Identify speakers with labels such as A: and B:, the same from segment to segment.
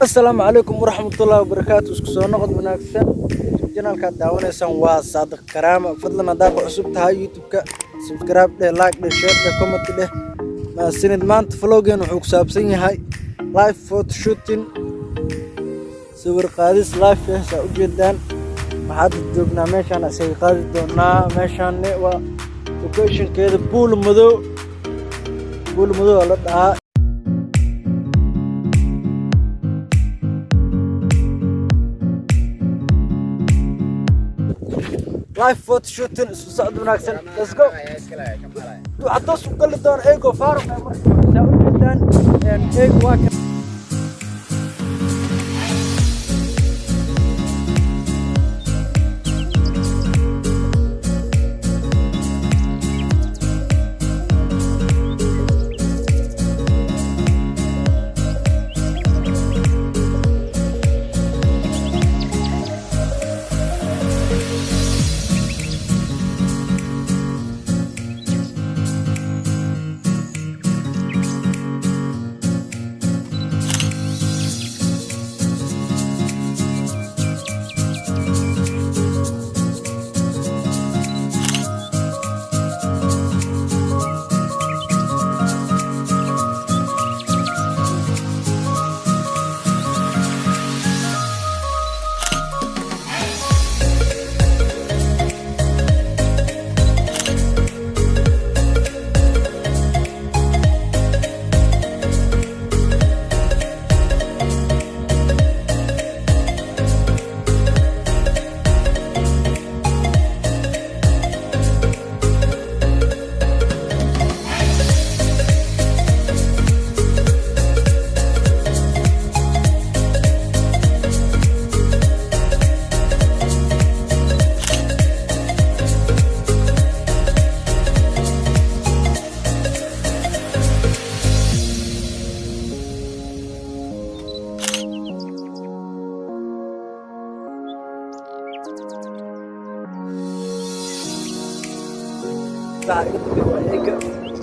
A: السلام عليكم ورحمة الله وبركاته. اسكو سو نقد وناكسن جنالka daawanaysan waa Saadiq Karaama. fadlan hadaad cusub tahay YouTube-ka subscribe dhe, like dhe, share dhe, comment dhe. ma sinid maanta vloggen wuxuu ku saabsan yahay live photo shooting, sawir qaadis live ah. saa u jeedaan waxaad joognaa meeshaan isaga qaadi doonaa. meeshaan waa location-keeda buul madow la dhahaa. live photo shooting isku socod wanaagsan. let's go. waxaad soo gali doon eego faaruq markaa saa u jeedaan eego waa ka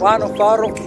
A: وانا فاروق.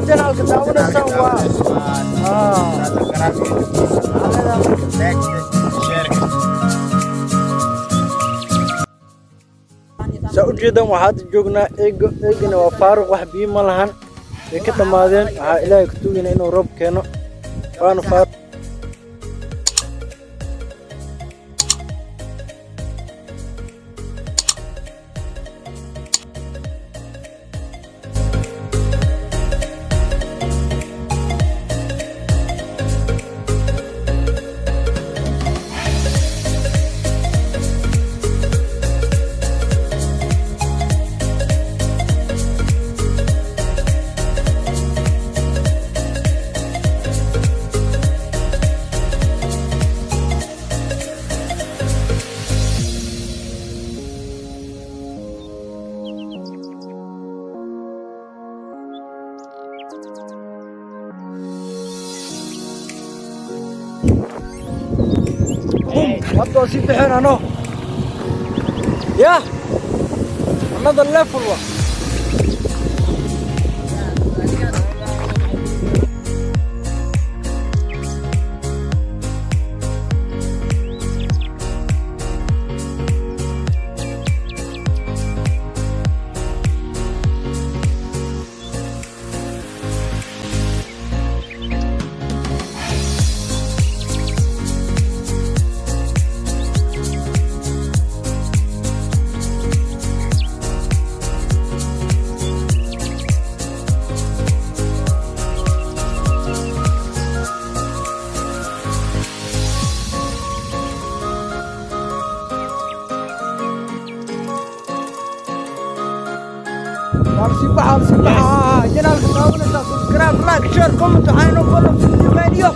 A: channel ka daawanaysan waa saa u jeedaan waxaad joognaa eegana waa faaruq. wax biyo ma lahan, way ka dhammaadeen. waxaa ilaahay ku tuugayna inuu roob keeno. waana faaruq. بوم هذا سيب حين أنا يا another level wa harus sibah jangan lupa subscribe like share comment and follow video